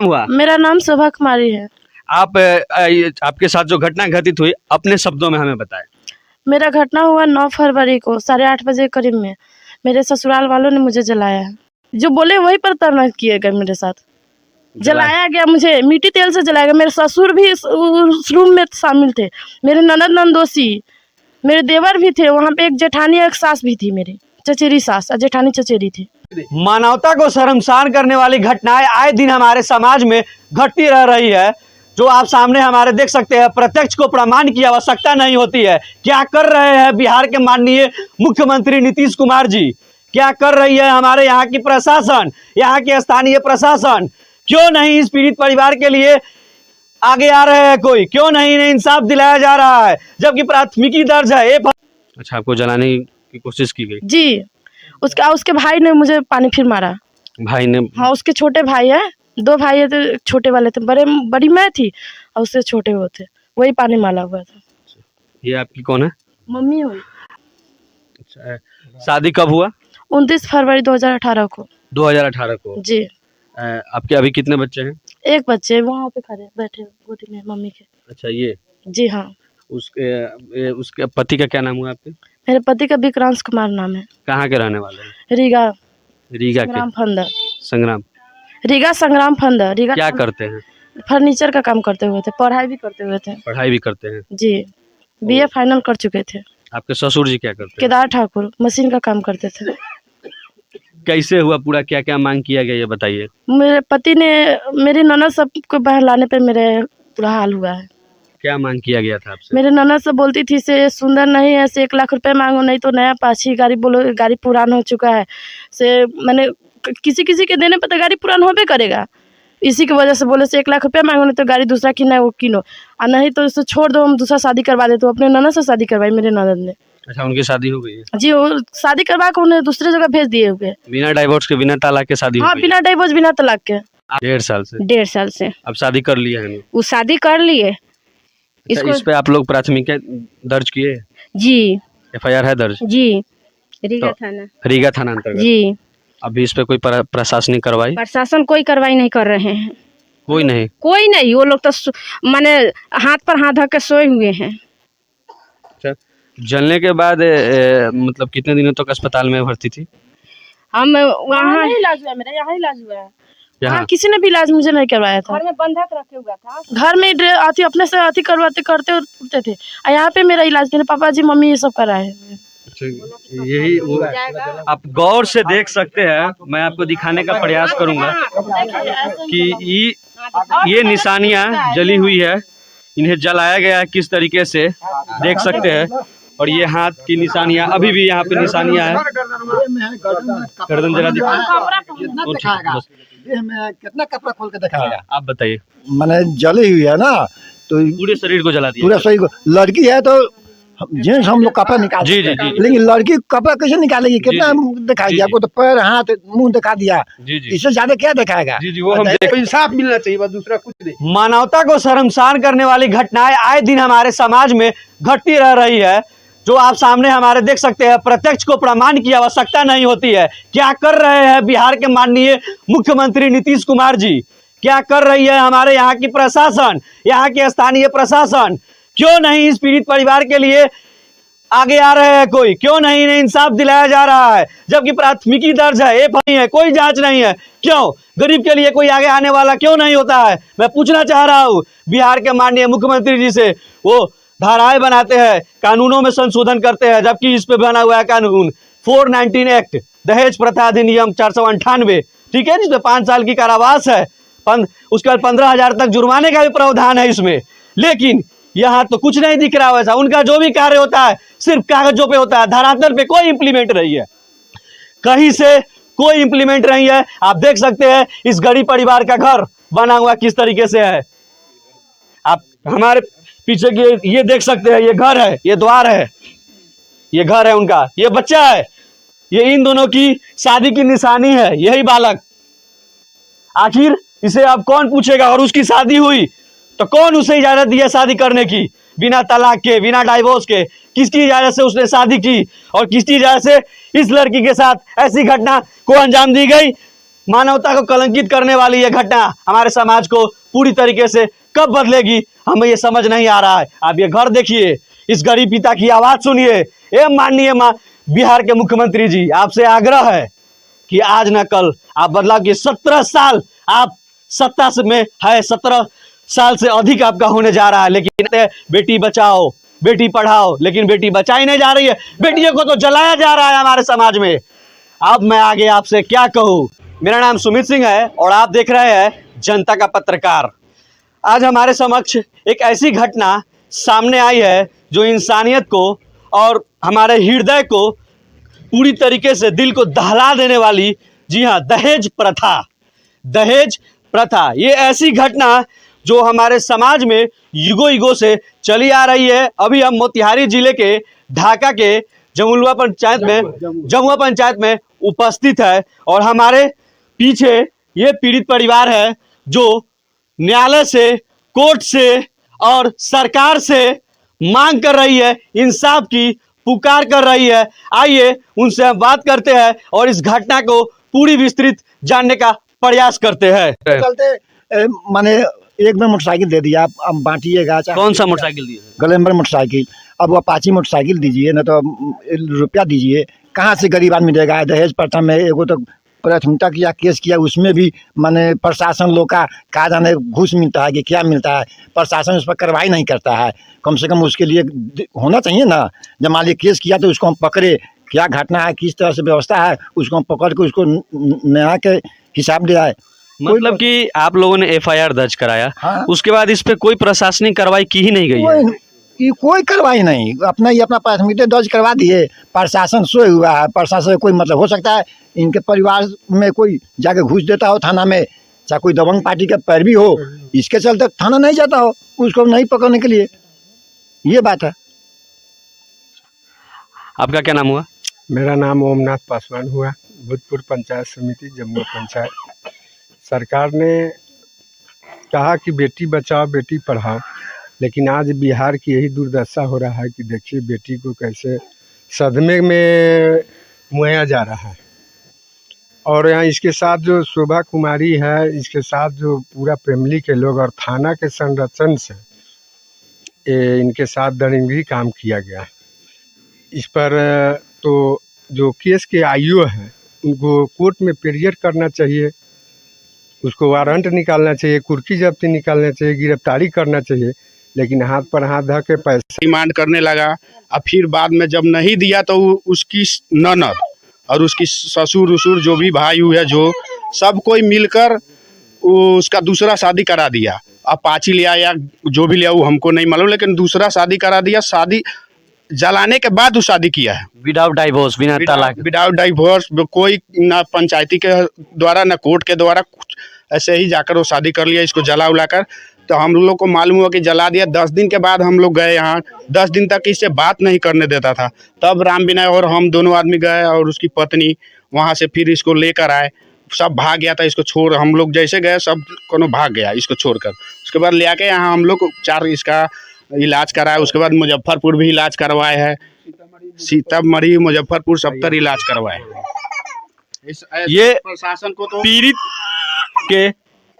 हुआ? मेरा नाम शोभा कुमारी है। आप आपके साथ जो घटना घटित हुई अपने शब्दों में हमें बताएं। मेरा घटना हुआ 9 फरवरी को 8:30 बजे करीब में। मेरे ससुराल वालों ने मुझे जलाया है। जो बोले वही पर तरना किए गए मेरे साथ। जलाया गया, मुझे मिट्टी तेल से जलाया गया। मेरे ससुर भी उस रूम में शामिल थे, मेरे ननद नंदोसी, मेरे देवर भी थे। वहाँ पे एक जेठानी एक सास भी थी, मेरी चचेरी सास और जेठानी चचेरी थी। मानवता को शर्मसार करने वाली घटनाएं आए दिन हमारे समाज में घटती रह रही है। जो आप सामने हमारे देख सकते हैं, प्रत्यक्ष को प्रमाण की आवश्यकता नहीं होती है। क्या कर रहे हैं बिहार के माननीय मुख्यमंत्री नीतीश कुमार जी, क्या कर रही है हमारे यहाँ की प्रशासन, यहाँ के स्थानीय प्रशासन? क्यों नहीं इस पीड़ित परिवार के लिए आगे आ रहे हैं? कोई क्यों नहीं इन्हें इंसाफ दिलाया जा रहा है, जबकि प्राथमिकी दर्ज है। अच्छा, आपको जलाने की कोशिश की गई? जी, उसके भाई ने मुझे पानी फिर मारा। भाई ने? हाँ, उसके छोटे भाई है, 2 भाई है, तो छोटे वाले थे। बड़ी मैं थी और उससे छोटे वो थे, वही पानी माला हुआ था। ये आपकी कौन है? मम्मी हुई। अच्छा, शादी कब हुआ? 29 फरवरी 2018 को। 2018 को? जी। आपके अभी कितने बच्चे हैं? एक बच्चे वहाँ पे खड़े बैठे गोदी में मम्मी के। अच्छा, ये? जी हाँ। उसके पति का क्या नाम हुआ आपके? मेरे पति का विक्रांश कुमार नाम है। कहाँ के रहने वाले हैं? रीगा संग्राम फंदा। रीगा संग्राम फंदा। क्या करते हैं? फर्नीचर का काम करते हुए थे, पढ़ाई भी करते हैं। जी, BA फाइनल कर चुके थे। आपके ससुर जी क्या करते हैं? केदार ठाकुर मशीन का काम करते थे। कैसे हुआ पूरा, क्या क्या मांग किया गया ये बताइए। मेरे पति ने मेरी ननद सबको बहलाने पे मेरे बुरा हाल हुआ है। क्या मांग किया गया था आपसे? मेरे ननद से बोलती थी से सुंदर नहीं है, से 1 लाख रुपए मांगो, नहीं तो नया पाछी गाड़ी बोलो, गाड़ी पुराना हो चुका है। से मैंने किसी के देने पर तो गाड़ी पुराना होबे करेगा। इसी की वजह से बोले से 1 लाख रुपया मांगो, नहीं तो गाड़ी दूसरा किना है वो किनो, और नहीं तो उससे छोड़ दो, हम दूसरा शादी करवा देते। तो अपने ननद से शादी करवाई मेरे ननद ने। अच्छा, उनकी शादी हो गई है? जी, वो शादी करवा के उन्हें दूसरे जगह भेज दिए हुए। बिना डाइवोर्स के, बिना तलाक के शादी? हाँ, बिना डाइवोर्स बिना तलाक के। 1.5 साल से? अब शादी कर लिया है? वो शादी कर लिए। अच्छा, इस पे आप लोग प्राथमिकी दर्ज किए? जी, FIR है दर्ज? जी, रीगा थाना अंतर्गत। जी। अभी इस पे कोई प्रशासनिक कार्रवाई? प्रशासन कोई कार्रवाई नहीं कर रहे हैं। कोई नहीं? वो लोग तो माने हाथ पर हाथ धर के सोए हुए हैं। अच्छा, जलने के बाद मतलब कितने दिनों तक अस्पताल में भर्ती थी? हम वहाँ इलाज हुआ, मेरा यहाँ इलाज हुआ है। यहाँ किसी ने भी इलाज मुझे नहीं करवाया था। घर में बंधक रखे हुआ था, घर में अपने से अति करते उठते थे, और यहाँ पे मेरा इलाज मेरे पापा जी मम्मी ये सब कराए। यही वो आप गौर से देख सकते हैं। मैं आपको दिखाने का प्रयास करूंगा कि ये निशानियां जली हुई है, इन्हें जलाया गया है किस तरीके से, देख सकते हैं। और ये हाथ की निशानियां अभी भी यहाँ पे निशानियां हैं। गर्दन जरा दिखाओ, कितना कपड़ा खोल के दिखाएगा? आप बताइए। मैंने जली हुई है ना, तो पूरे शरीर को जला दिया? पूरा शरीर को। लड़की है तो जेंट्स हम लोग कपड़ा निकाल, जी, लेकिन लड़की कपड़ा कैसे निकालेगी? कितना दिखाएगी? आपको तो पैर हाथ मुंह दिखा दिया, इससे ज्यादा क्या दिखाएगा? वो हम इंसाफ मिलना चाहिए, बस दूसरा कुछ नहीं। मानवता को शर्मसार करने वाली घटनाएं आए दिन हमारे समाज में घटती रह रही है। जो आप सामने हमारे देख सकते हैं, प्रत्यक्ष को प्रमाण की आवश्यकता नहीं होती है। क्या कर रहे हैं बिहार के माननीय मुख्यमंत्री नीतीश कुमार जी, क्या कर रही है हमारे यहाँ की प्रशासन, यहाँ के स्थानीय प्रशासन? क्यों नहीं इस पीड़ित परिवार के लिए आगे आ रहे हैं? कोई क्यों नहीं इन्हें इंसाफ दिलाया जा रहा है, जबकि प्राथमिकी दर्ज है, FIR है, कोई जांच नहीं है? क्यों गरीब के लिए कोई आगे आने वाला क्यों नहीं होता है? मैं पूछना चाह रहा हूँ बिहार के माननीय मुख्यमंत्री जी से। वो धाराएं बनाते हैं, कानूनों में संशोधन करते हैं, जबकि इस पे बना हुआ है कानून 419 एक्ट, दहेज प्रथा अधिनियम 498, ठीक है, जिसमें 5 साल की कारावास है, उसके बाद 15,000 तक जुर्माने का भी प्रावधान है इसमें। लेकिन यहाँ तो कुछ नहीं दिख रहा वैसा। उनका जो भी कार्य होता है सिर्फ कागजों पे होता है, धरातल पे कोई इंप्लीमेंट नहीं है, कहीं से कोई इंप्लीमेंट नहीं है। आप देख सकते हैं इस गरीब परिवार का घर बना हुआ किस तरीके से है। आप हमारे पीछे की ये देख सकते हैं, ये घर है, ये द्वार है, ये घर है उनका, ये बच्चा है, ये इन दोनों की शादी की निशानी है, यही बालक। आखिर इसे अब कौन पूछेगा? और उसकी शादी हुई तो कौन उसे इजाजत दिया शादी करने की, बिना तलाक के, बिना डाइवोर्स के? किसकी इजाजत से उसने शादी की और किसकी इजाजत से इस लड़की के साथ ऐसी घटना को अंजाम दी गई? मानवता को कलंकित करने वाली यह घटना हमारे समाज को पूरी तरीके से कब बदलेगी, हमें ये समझ नहीं आ रहा है। आप ये घर देखिए, इस गरीब पिता की आवाज सुनिए। ये माननीय बिहार के मुख्यमंत्री जी, आपसे आग्रह है कि आज न कल आप बदलाव की 17 साल आप सत्ता में है, 17 साल से अधिक आपका होने जा रहा है, लेकिन बेटी बचाओ बेटी पढ़ाओ, लेकिन बेटी बचाई नहीं जा रही है, बेटियों को तो जलाया जा रहा है हमारे समाज में। अब मैं आगे आपसे क्या कहूँ। मेरा नाम सुमित सिंह है और आप देख रहे हैं जनता का पत्रकार। आज हमारे समक्ष एक ऐसी घटना सामने आई है जो इंसानियत को और हमारे हृदय को पूरी तरीके से दिल को दहला देने वाली, जी हाँ, दहेज प्रथा। ये ऐसी घटना जो हमारे समाज में युगों से चली आ रही है। अभी हम मोतिहारी जिले के ढाका के जमुआ पंचायत में उपस्थित है और हमारे पीछे ये पीड़ित परिवार है जो न्यायालय से, कोर्ट से और सरकार से मांग कर रही है, इंसाफ की पुकार कर रही है। आइए उनसे हम बात करते हैं और इस घटना को पूरी विस्तृत जानने का प्रयास करते हैं। चलते माने एक में मोटरसाइकिल दे दिया, अब बांटिएगा। कौन सा मोटरसाइकिल दिए? Glamour motorcycle. अब वो अपाची मोटरसाइकिल दीजिए, न तो रुपया दीजिए। कहाँ से गरीब आदमी देगा? दहेज प्रथा में एगो तो प्राथमिकता किया, केस किया, उसमें भी माने प्रशासन लोग का कहा जाने घूस मिलता है कि क्या मिलता है, प्रशासन उस पर कार्रवाई नहीं करता है। कम से कम उसके लिए होना चाहिए ना। जब मान लीजिए केस किया तो उसको हम पकड़े, क्या घटना है, किस तरह से व्यवस्था है, उसको हम पकड़ के उसको न्याय के हिसाब दे आए। मतलब कि आप लोगों ने FIR दर्ज कराया, हाँ। उसके बाद इस पे कोई प्रशासनिक कार्रवाई की ही नहीं गई है। कोई कार्रवाई नहीं, अपना प्राथमिकता दर्ज करवा दिए। प्रशासन सोए हुआ है, प्रशासन से कोई मतलब हो सकता है इनके परिवार में कोई जाके घुस देता हो थाना में, चाहे कोई दबंग पार्टी का पैरवी हो, इसके चलते थाना नहीं जाता हो उसको नहीं पकड़ने के लिए। ये बात है। आपका क्या नाम हुआ? मेरा नाम ओमनाथ पासवान हुआ, भूतपूर्व पंचायत समिति जमुआ पंचायत। सरकार ने कहा कि बेटी बचाओ बेटी पढ़ाओ, लेकिन आज बिहार की यही दुर्दशा हो रहा है कि देखिए बेटी को कैसे सदमे में मुआया जा रहा है। और यहाँ इसके साथ जो शोभा कुमारी है, इसके साथ जो पूरा फैमिली के लोग और थाना के संरक्षण से इनके साथ दरिंदगी काम किया गया है। इस पर तो जो केस के IO हैं उनको कोर्ट में पेरियर करना चाहिए, उसको वारंट निकालना चाहिए, कुर्की जब्ती निकालना चाहिए, गिरफ्तारी करना चाहिए, लेकिन हाथ पर हाथ धर के पैसे डिमांड करने लगा। और फिर बाद में जब नहीं दिया तो उसकी ननद और उसकी ससुर उसुर जो भी भाई हुए, जो सब कोई मिलकर उसका दूसरा शादी करा दिया। अब पाची लिया या जो भी लिया वो हमको नहीं मालूम, लेकिन दूसरा शादी करा दिया। शादी जलाने के बाद वो शादी किया है विदाउट डाइवोर्स, बिना तलाक, विदाउट डाइवोर्स। कोई ना पंचायती के द्वारा ना कोर्ट के द्वारा, ऐसे ही जाकर वो शादी कर लिया, इसको जला उला कर। तो हम लोग को मालूम हुआ कि जला दिया। 10 दिन के बाद हम लोग गए यहाँ, 10 दिन तक इससे बात नहीं करने देता था। तब राम विनय और हम दोनों आदमी गए और उसकी पत्नी वहाँ से फिर इसको लेकर आए। सब भाग गया था, इसको छोड़ हम लोग जैसे गए सब कोनो भाग गया इसको छोड़कर। उसके बाद ले आके यहाँ हम लोग उपचार इसका इलाज कराया। उसके बाद मुजफ्फरपुर भी इलाज करवाए हैं, सीतामढ़ी मुजफ्फरपुर सब तर इलाज करवाए। ये प्रशासन को तो पीड़ित के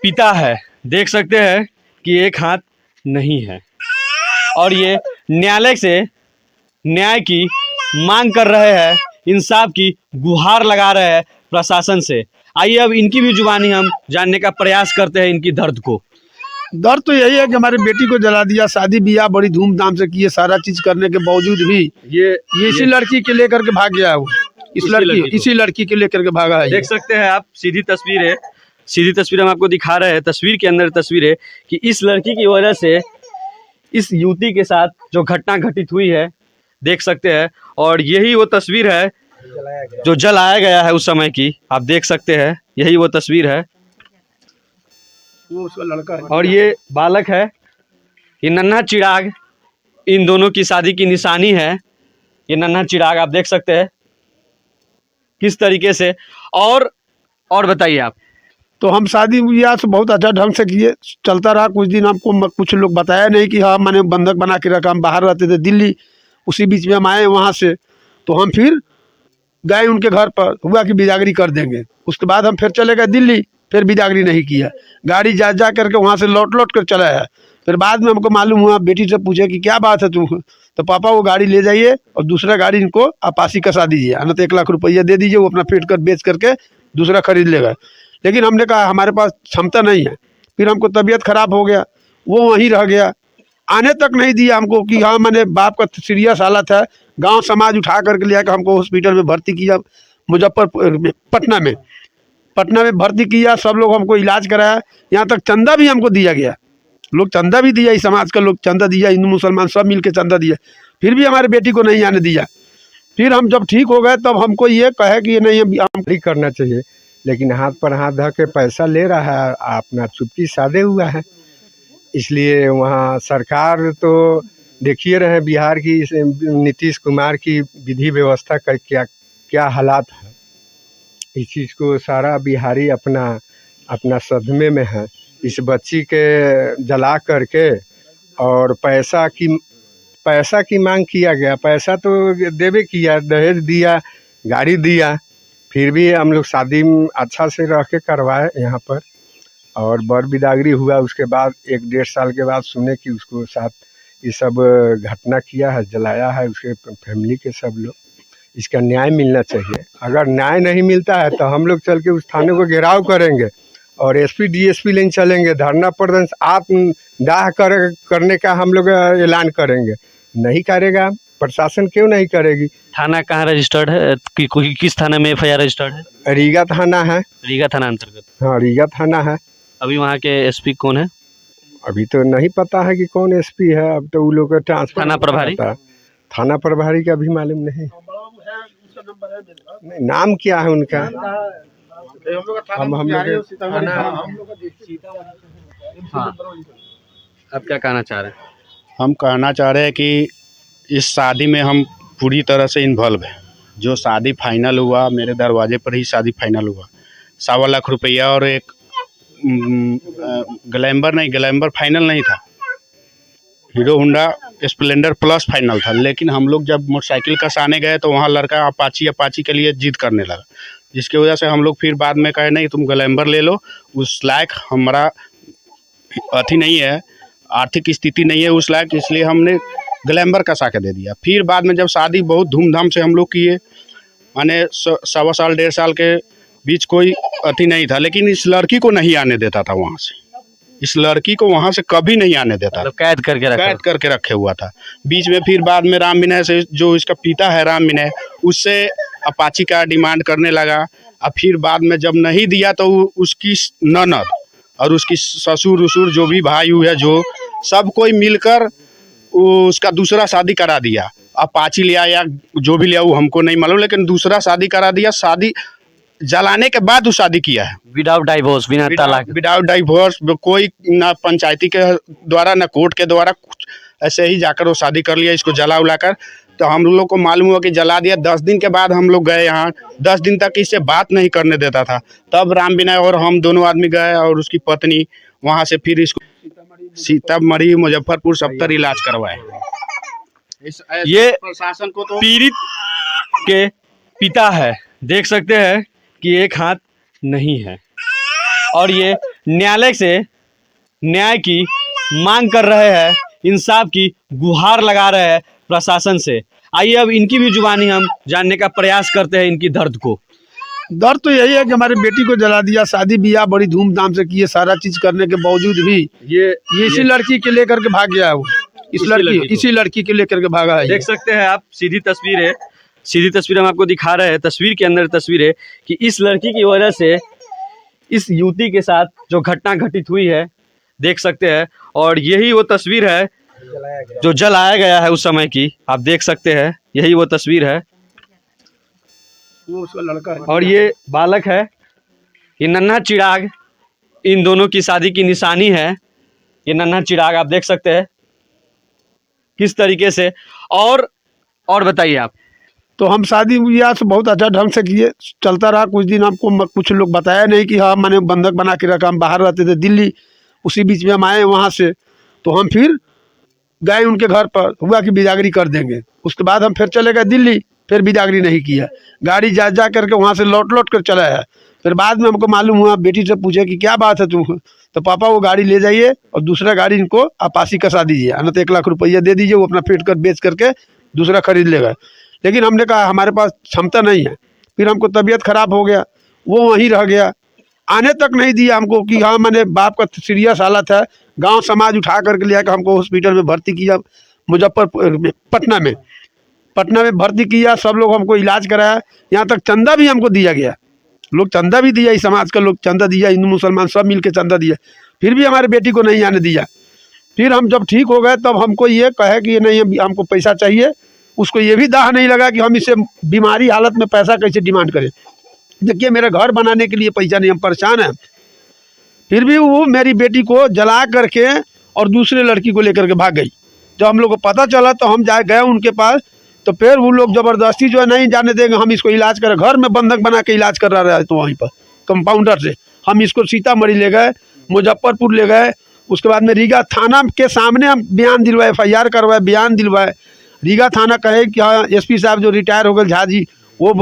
पिता है, देख सकते हैं कि एक हाथ नहीं है और ये न्यायालय से न्याय की मांग कर रहे हैं, इंसाफ की गुहार लगा रहे हैं प्रशासन से। आइए अब इनकी भी जुबानी हम जानने का प्रयास करते हैं, इनकी दर्द को। दर्द तो यही है कि हमारी बेटी को जला दिया, शादी ब्याह बड़ी धूमधाम से किए, सारा चीज करने के बावजूद भी ये इसी लड़की के लेकर के भाग गया है। वो इसी लड़की के लेकर के भागा है। देख सकते हैं आप, सीधी तस्वीर हम आपको दिखा रहे हैं। तस्वीर के अंदर तस्वीर है कि इस लड़की की वजह से इस युवती के साथ जो घटना घटित हुई है, देख सकते हैं। और यही वो तस्वीर है जो जलाया गया है उस समय की, आप देख सकते हैं, यही वो तस्वीर है। वो उसका लड़का है और ये बालक है, ये नन्हा चिराग इन दोनों की शादी की निशानी है। ये नन्हा चिराग आप देख सकते हैं किस तरीके से। और बताइए आप। तो हम शादी ब्याह से बहुत अच्छा ढंग से किए, चलता रहा। कुछ दिन हमको कुछ लोग बताया नहीं कि हाँ मैंने बंधक बना के रखा। हम बाहर रहते थे दिल्ली, उसी बीच में हम आए वहाँ से। तो हम फिर गए उनके घर पर, हुआ कि बिदागरी कर देंगे। उसके बाद हम फिर चले गए दिल्ली, फिर बिदागरी नहीं किया। गाड़ी जा जा करके वहाँ से लौट लौट कर चला है। फिर बाद में हमको मालूम हुआ, बेटी से पूछे कि क्या बात है तुम, तो पापा वो गाड़ी ले जाइए और दूसरा गाड़ी इनको आपासी कसा दीजिए, ना तो 1 लाख रुपया दे दीजिए, वो अपना फिट कर बेच करके दूसरा खरीद लेगा। लेकिन हमने कहा हमारे पास क्षमता नहीं है। फिर हमको तबीयत खराब हो गया, वो वहीं रह गया, आने तक नहीं दिया हमको कि हाँ मैंने बाप का सीरियस हालत है। गांव समाज उठा करके ले आकर हमको हॉस्पिटल में भर्ती किया, मुजफ्फरपुर में, पटना में भर्ती किया। सब लोग हमको इलाज कराया, यहाँ तक चंदा भी हमको दिया गया, लोग चंदा भी दिया, इस समाज का लोग चंदा दिया, हिंदू मुसलमान सब मिल के चंदा दिया। फिर भी हमारे बेटी को नहीं आने दिया। फिर हम जब ठीक हो गए तब हमको ये कहे कि नहीं हम नहीं करना चाहिए, लेकिन हाथ पर हाथ धर के पैसा ले रहा है, अपना चुप्पी साधे हुआ है। इसलिए वहाँ सरकार तो देखिए रहे बिहार की नीतीश कुमार की विधि व्यवस्था का क्या हालात है। इस चीज़ को सारा बिहारी अपना सदमे में है। इस बच्ची के जला करके और पैसा की मांग किया गया। पैसा तो देवे किया, दहेज दिया, गाड़ी दिया, फिर भी हम लोग शादी अच्छा से रह के करवाए यहाँ पर। और बर बिदागरी हुआ, उसके बाद 1-1.5 साल के बाद सुने कि उसको साथ ये सब घटना किया है, जलाया है उसके फैमिली के सब लोग। इसका न्याय मिलना चाहिए। अगर न्याय नहीं मिलता है तो हम लोग चल के उस थाने को घेराव करेंगे और एसपी डीएसपी लेने चलेंगे, धरना प्रदर्शन आत्मदाह करने का हम लोग ऐलान करेंगे। नहीं करेगा प्रशासन, क्यों नहीं करेगी। थाना कहाँ रजिस्टर्ड है, किस थाने में एफआईआर रजिस्टर्ड है? रीगा थाना है। रीगा थाना अंतर्गत? हाँ, रीगा थाना है। अभी वहाँ के एसपी कौन है? अभी तो नहीं पता है कि कौन एसपी है। अब तो वो लोग का ट्रांसफर। थाना प्रभारी? थाना प्रभारी का भी मालूम नहीं, नाम क्या है उनका। हम लोग अब क्या कहना चाह रहे हैं? हम कहना चाह रहे हैं कि इस शादी में हम पूरी तरह से इन्वॉल्व हैं। जो शादी फाइनल हुआ, मेरे दरवाजे पर ही शादी फाइनल हुआ। 1.25 लाख रुपया और एक ग्लैमर फाइनल नहीं था, hero Honda Splendor plus final था। लेकिन हम लोग जब मोटरसाइकिल कसाने गए तो वहाँ लड़का अपाची के लिए जिद करने लगा, जिसकी वजह से हम लोग फिर बाद में कहे नहीं तुम ग्लैमर ले लो, उस लायक हमारा अथी नहीं है, आर्थिक स्थिति नहीं है उस लायक, इसलिए हमने ग्लैमर कसा के दे दिया। फिर बाद में जब शादी बहुत धूमधाम से हम लोग किए, माने 1.25 साल 1.5 साल के बीच कोई अथी नहीं था, लेकिन इस लड़की को नहीं आने देता था वहाँ से। इस लड़की को वहाँ से कभी नहीं आने देता, मतलब कैद करके रखे हुआ था। बीच में फिर बाद में राम विनय से, जो इसका पिता है राम विनय, उससे अपाची का डिमांड करने लगा। और फिर बाद में जब नहीं दिया तो उसकी ननद और उसकी ससुर उसुर जो भी भाई है, जो सब कोई मिलकर उसका दूसरा शादी करा दिया। अपाची लिया या जो भी लिया वो हमको नहीं मालूम, लेकिन दूसरा शादी करा दिया। शादी जलाने के बाद वो शादी किया है विदाउट डाइवोर्स, बिना तलाक, विदाउट डाइवोर्स। कोई ना पंचायती के द्वारा ना कोर्ट के द्वारा, ऐसे ही जाकर वो शादी कर लिया, इसको जला उला कर। तो हम लोग को मालूम हुआ कि जला दिया। 10 दिन के बाद हम लोग गए यहाँ, 10 दिन तक इससे बात नहीं करने देता था। तब राम विनय और हम दोनों आदमी गए और उसकी पत्नी वहाँ से फिर इसको सीतामढ़ी मुजफ्फरपुर सब इलाज करवाए। ये प्रशासन को तो पीड़ित के पिता है, देख सकते हैं कि एक हाथ नहीं है और ये न्यायालय से न्याय की मांग कर रहे हैं, इंसाफ की गुहार लगा रहे हैं प्रशासन से। आइए अब इनकी भी जुबानी हम जानने का प्रयास करते हैं, इनकी दर्द को। दर्द तो यही है कि हमारी बेटी को जला दिया, शादी ब्याह बड़ी धूमधाम से किए, सारा चीज करने के बावजूद भी ये इसी लड़की के लेकर के भाग गया है। वो इसी लड़की के लेकर के भागा है। देख सकते हैं आप, सीधी तस्वीर हम आपको दिखा रहे हैं। तस्वीर के अंदर तस्वीर है कि इस लड़की की वजह से इस युवती के साथ जो घटना घटित हुई है, देख सकते हैं। और यही वो तस्वीर है जो जलाया गया है उस समय की, आप देख सकते हैं, यही वो तस्वीर है। वो उसका लड़का है और ये बालक है, ये नन्हा चिराग, इन दोनों की शादी की निशानी है। ये नन्हा चिराग आप देख सकते हैं किस तरीके से। और बताइए आप। तो हम शादी ब्याह से बहुत अच्छा ढंग से किए, चलता रहा। कुछ दिन हमको कुछ लोग बताया नहीं कि हाँ मैंने बंधक बना के रखा। हम बाहर रहते थे दिल्ली, उसी बीच में हम आए वहाँ से। तो हम फिर गए उनके घर पर, हुआ कि बिदागरी कर देंगे। उसके बाद हम फिर चले गए दिल्ली, फिर बिदागरी नहीं किया। गाड़ी जा जा करके वहाँ से लौट लौट कर चला है। फिर बाद में हमको मालूम हुआ, बेटी से पूछे कि क्या बात है तुम, तो पापा वो गाड़ी ले जाइए और दूसरा गाड़ी इनको आपासी कसा दीजिए, न तो 1 लाख रुपया दे दीजिए, वो अपना फिट कर बेच करके दूसरा खरीद लेगा। लेकिन हमने कहा हमारे पास क्षमता नहीं है। फिर हमको तबीयत खराब हो गया, वो वहीं रह गया, आने तक नहीं दिया हमको कि हाँ मैंने बाप का सीरियस हालत है। गांव समाज उठा करके ले आकर हमको हॉस्पिटल में भर्ती किया, मुजफ्फरपुर में, पटना में भर्ती किया। सब लोग हमको इलाज कराया, यहाँ तक चंदा भी हमको दिया गया, लोग चंदा भी दिया, इस समाज का लोग चंदा दिया, हिंदू मुसलमान सब मिल के चंदा दिया। फिर भी हमारे बेटी को नहीं आने दिया। फिर हम जब ठीक हो गए तब हमको ये कहे कि नहीं हमको पैसा चाहिए। उसको ये भी दाह नहीं लगा कि हम इससे बीमारी हालत में पैसा कैसे डिमांड करें। देखिए मेरे घर बनाने के लिए पैसा नहीं, हम परेशान हैं। फिर भी वो मेरी बेटी को जला करके और दूसरे लड़की को लेकर के भाग गई। जब हम लोग को पता चला तो हम गए उनके पास, तो फिर वो लोग ज़बरदस्ती जो है नहीं जाने देंगे, हम इसको इलाज करें, घर में बंधक बना के इलाज कर रहा है। तो वहीं पर कंपाउंडर से हम इसको सीतामढ़ी ले गए, मुजफ्फरपुर ले गए, उसके बाद में रीगा थाना के सामने हम बयान दिलवाए, FIR करवाए, बयान दिलवाए। रीगा थाना कहे कि हाँ SP साहब जो रिटायर हो गए झा जी, वो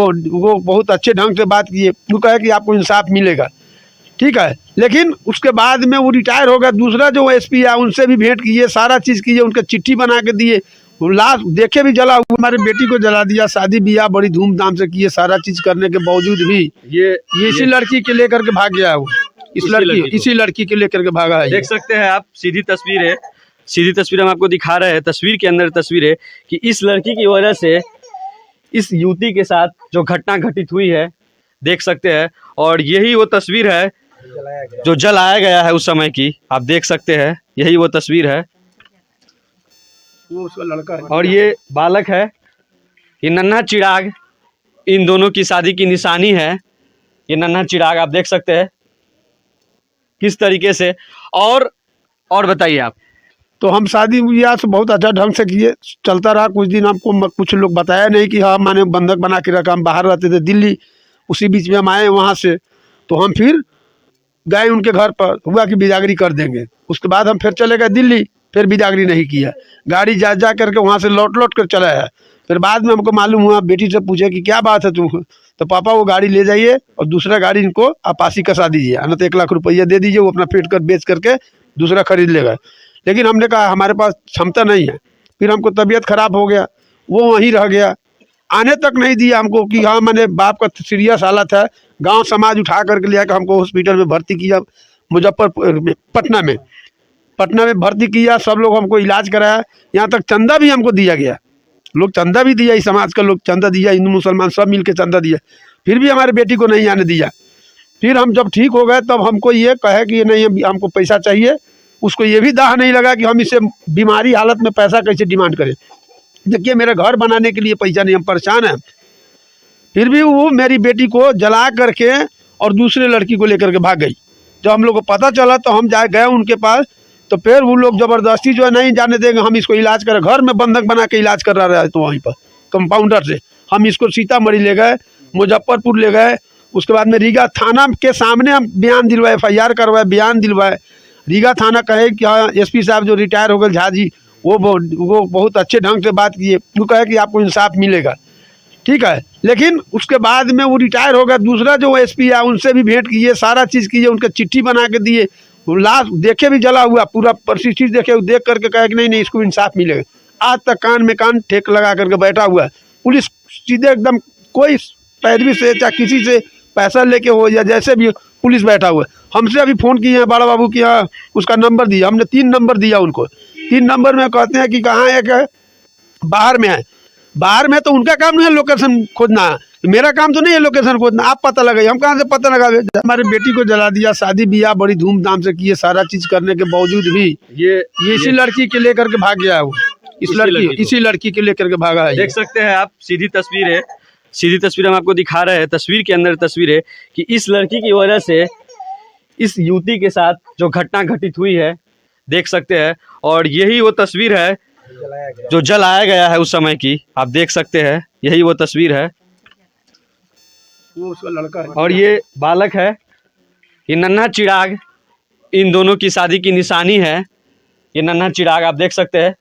बहुत अच्छे ढंग से बात किए, वो कहे कि आपको इंसाफ मिलेगा, ठीक है। लेकिन उसके बाद में वो रिटायर हो गया, दूसरा जो SP है उनसे भी भेंट किए, सारा चीज़ किए, उनका चिट्ठी बना के दिए, लाश देखे भी जला हुआ। हमारे बेटी को जला दिया, शादी ब्याह बड़ी धूमधाम से किए, सारा चीज़ करने के बावजूद भी ये इसी लड़की के लेकर के भाग गया है। वो इसी लड़की के लेकर के भागा है। देख सकते हैं आप, सीधी तस्वीर हम आपको दिखा रहे हैं। तस्वीर के अंदर तस्वीर है कि इस लड़की की वजह से इस युवती के साथ जो घटना घटित हुई है, देख सकते हैं। और यही वो तस्वीर है जो जलाया गया है उस समय की, आप देख सकते हैं, यही वो तस्वीर है। वो उसका लड़का है और ये बालक है, ये नन्हा चिराग, इन दोनों की शादी की निशानी है। ये नन्हा चिराग आप देख सकते हैं किस तरीके से। और बताइए आप। तो हम शादी ब्याह से बहुत अच्छा ढंग से किए, चलता रहा कुछ दिन। हमको कुछ लोग बताया नहीं कि हाँ मैंने बंधक बना के रखा, हम बाहर रहते थे दिल्ली, उसी बीच में हम आए वहाँ से। तो हम फिर गए उनके घर पर, हुआ कि बिदागरी कर देंगे। उसके बाद हम फिर चले गए दिल्ली, फिर बिदागरी नहीं किया। गाड़ी जा जा करके वहाँ से लौट लौट कर चला है। फिर बाद में हमको मालूम हुआ, बेटी से पूछे कि क्या बात है तुम, तो पापा वो गाड़ी ले जाइए और दूसरा गाड़ी इनको आपासी कसा दीजिए, न तो 1 लाख रुपया दे दीजिए, वो अपना फिट कर बेच करके दूसरा खरीद लेगा। लेकिन हमने कहा हमारे पास क्षमता नहीं है। फिर हमको तबीयत खराब हो गया, वो वहीं रह गया, आने तक नहीं दिया हमको कि हाँ मैंने बाप का सीरियस हालत है। गांव समाज उठा करके ले आकर हमको हॉस्पिटल में भर्ती किया, मुजफ्फरपुर में, पटना में भर्ती किया। सब लोग हमको इलाज कराया, यहाँ तक चंदा भी हमको दिया गया, लोग चंदा भी दिया, इस समाज का लोग चंदा दिया, हिंदू मुसलमान सब मिल के चंदा दिया। फिर भी हमारे बेटी को नहीं आने दिया। फिर हम जब ठीक हो गए तब हमको ये कहे कि नहीं हमको पैसा चाहिए। उसको ये भी दाह नहीं लगा कि हम इससे बीमारी हालत में पैसा कैसे डिमांड करें। देखिए मेरे घर बनाने के लिए पैसा नहीं, हम परेशान हैं। फिर भी वो मेरी बेटी को जला करके और दूसरे लड़की को लेकर के भाग गई। जब हम लोग को पता चला तो हम गए उनके पास, तो फिर वो लोग ज़बरदस्ती जो है नहीं जाने देंगे, हम इसको इलाज करें, घर में बंधक बना के इलाज कर रहा है। तो वहीं पर कंपाउंडर से हम इसको सीतामढ़ी ले गए, मुजफ्फरपुर ले गए, उसके बाद में रीगा थाना के सामने हम बयान दिलवाए, FIR करवाए, बयान दिलवाए। रीगा थाना कहे कि हाँ SP साहब जो रिटायर हो गए झा जी, वो बहुत अच्छे ढंग से बात किए, वो कहे कि आपको इंसाफ मिलेगा, ठीक है। लेकिन उसके बाद में वो रिटायर हो गया, दूसरा जो SP है उनसे भी भेंट किए, सारा चीज़ किए, उनका चिट्ठी बना के दिए, लाश देखे भी जला हुआ, पूरा परिस्थिति देखे, देख करके कहे कि नहीं इसको इंसाफ मिलेगा। आज तक कान में कान ठेक लगा करके बैठा हुआ है। पुलिस सीधे एकदम कोई पैरवी से चाहे किसी से पैसा लेके हो या जैसे भी पुलिस बैठा हुआ है। हमसे अभी फ़ोन किए हैं बड़ा बाबू की, हाँ उसका नंबर दिया, हमने 3 नंबर दिया उनको। 3 नंबर में कहते हैं कि कहाँ है, क्या बाहर में है। बाहर में तो उनका काम नहीं है लोकेशन खोजना, मेरा काम तो नहीं है लोकेशन खोजना, आप पता लगाइए। हम कहाँ से पता लगावे। हमारे बेटी को जला दिया, शादी ब्याह बड़ी धूमधाम से किए, सारा चीज़ करने के बावजूद भी ये इसी लड़की के लेकर के भाग गया है। वो इसी लड़की के लेकर के भागा है। देख सकते हैं आप, सीधी तस्वीर हम आपको दिखा रहे हैं। तस्वीर के अंदर तस्वीर है कि इस लड़की की वजह से इस युवती के साथ जो घटना घटित हुई है, देख सकते हैं। और यही वो तस्वीर है जो जलाया गया है उस समय की, आप देख सकते हैं, यही वो तस्वीर है। वो उसका लड़का है और ये बालक है, ये नन्हा चिराग, इन दोनों की शादी की निशानी है। ये नन्हा चिराग आप देख सकते हैं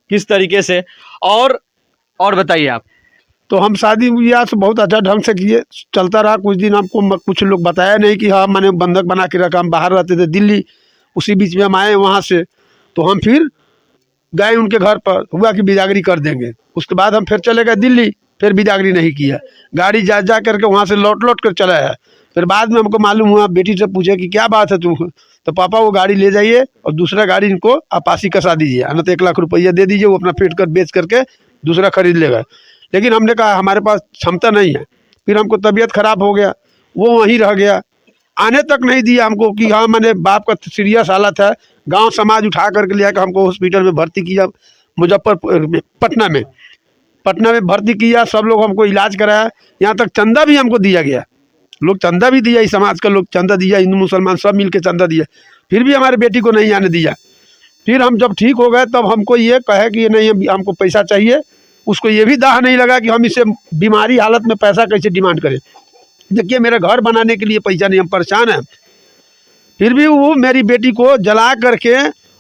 किस तरीके से। और बताइए आप। तो हम शादी ब्याह से बहुत अच्छा ढंग से किए, चलता रहा। कुछ दिन हमको कुछ लोग बताया नहीं कि हाँ मैंने बंधक बना के रखा। हम बाहर रहते थे दिल्ली, उसी बीच में हम आए वहाँ से, तो हम फिर गए उनके घर पर, हुआ कि बिदागरी कर देंगे। उसके बाद हम फिर चले गए दिल्ली, फिर बिदागरी नहीं किया। गाड़ी जा करके वहाँ से लौट कर चला आया। फिर बाद में हमको मालूम हुआ, बेटी से पूछे कि क्या बात है तुम, तो पापा वो गाड़ी ले जाइए और दूसरा गाड़ी इनको आपासी कसा दीजिए, न तो 1 लाख रुपया दे दीजिए, वो अपना फिट कर बेच करके दूसरा खरीद लेगा। लेकिन हमने कहा हमारे पास क्षमता नहीं है। फिर हमको तबीयत खराब हो गया, वो वहीं रह गया, आने तक नहीं दिया हमको कि हाँ मैंने बाप का सीरियस हालत है। गांव समाज उठा करके लिया कि हमको हॉस्पिटल में भर्ती किया, मुजफ्फरपुर में, पटना में भर्ती किया। सब लोग हमको इलाज कराया, यहाँ तक चंदा भी हमको दिया गया। लोग चंदा भी दिया, इस समाज का लोग चंदा दिया, हिंदू मुसलमान सब मिल के चंदा दिया। फिर भी हमारे बेटी को नहीं आने दिया। फिर हम जब ठीक हो गए तब हमको ये कहे कि ये नहीं, हमको पैसा चाहिए। उसको ये भी दाह नहीं लगा कि हम इसे बीमारी हालत में पैसा कैसे डिमांड करें। देखिए मेरे घर बनाने के लिए पैसा नहीं, हम परेशान हैं। फिर भी वो मेरी बेटी को जला करके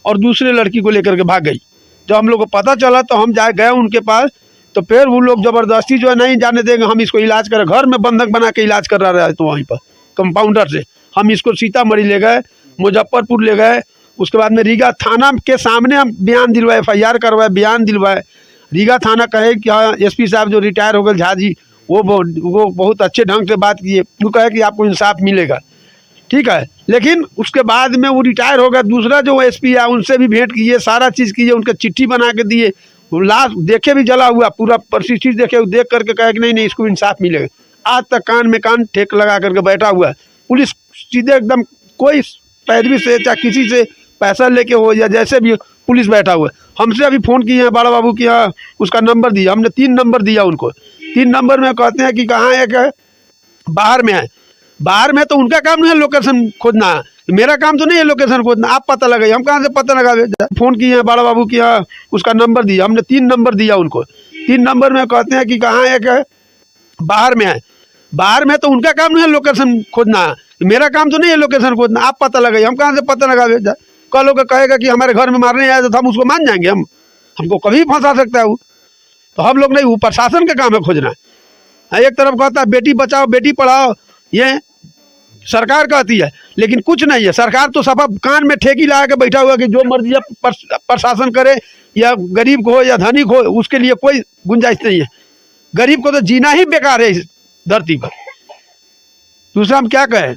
और दूसरे लड़की को लेकर के भाग गई। जब हम लोग को पता चला तो हम गए उनके पास, तो फिर वो लोग ज़बरदस्ती जो है नहीं जाने देंगे, हम इसको इलाज करें। घर में बंधक बना के इलाज कर रहा है। तो वहीं पर कंपाउंडर से हम इसको सीतामढ़ी ले गए, मुजफ्फरपुर ले गए। उसके बाद में रीगा थाना के सामने हम बयान दिलवाए, FIR करवाए, बयान दिलवाए। रीगा थाना कहे कि हाँ SP साहब जो रिटायर हो गए झा जी, वो बहुत अच्छे ढंग से बात किए। वो कहे कि आपको इंसाफ मिलेगा, ठीक है। लेकिन उसके बाद में वो रिटायर हो गया। दूसरा जो SP है उनसे भी भेंट किए, सारा चीज़ किए, उनके चिट्ठी बना के दिए। लाश देखे भी जला हुआ, पूरा परिस्थिति देखे, देख करके कहे कि नहीं इसको इंसाफ मिलेगा। आज तक कान में कान ठेक लगा करके बैठा हुआ है। पुलिस सीधे एकदम कोई पैरवी से चाहे किसी से पैसा लेके हो या जैसे भी पुलिस बैठा हुआ है। हमसे अभी फ़ोन किए हैं बड़ा बाबू की, हाँ उसका नंबर दिया, हमने 3 नंबर दिया उनको। 3 नंबर में कहते हैं कि कहाँ एक है, बाहर में है। बाहर में तो उनका काम नहीं है लोकेशन खोजना, मेरा काम तो नहीं है लोकेशन खोजना। आप पता लगाइए, हम कहाँ से पता लगावे। फ़ोन किए हैं बड़ा बाबू की, हाँ उसका नंबर दिया, हमने 3 नंबर दिया उनको। 3 नंबर में कहते हैं कि कहाँ एक है, बाहर में है। बाहर में तो उनका काम नहीं है लोकेशन खोजना, मेरा काम तो नहीं है लोकेशन खोजना। आप पता लगाइए, हम कहाँ से पता लगावे। कल लोग कहेगा कि हमारे घर में मारने आया तो हम उसको मान जाएंगे, हमको कभी फंसा सकता है वो। तो हम लोग नहीं, वो प्रशासन का काम है खोजना। एक तरफ कहता है बेटी बचाओ बेटी पढ़ाओ, ये सरकार कहती है, लेकिन कुछ नहीं है। सरकार तो सफा कान में ठेकी लगा के बैठा हुआ कि जो मर्जी प्रशासन करे, या गरीब को हो या धनिक हो, उसके लिए कोई गुंजाइश नहीं है। गरीब को तो जीना ही बेकार है इस धरती पर। दूसरा हम क्या कहें।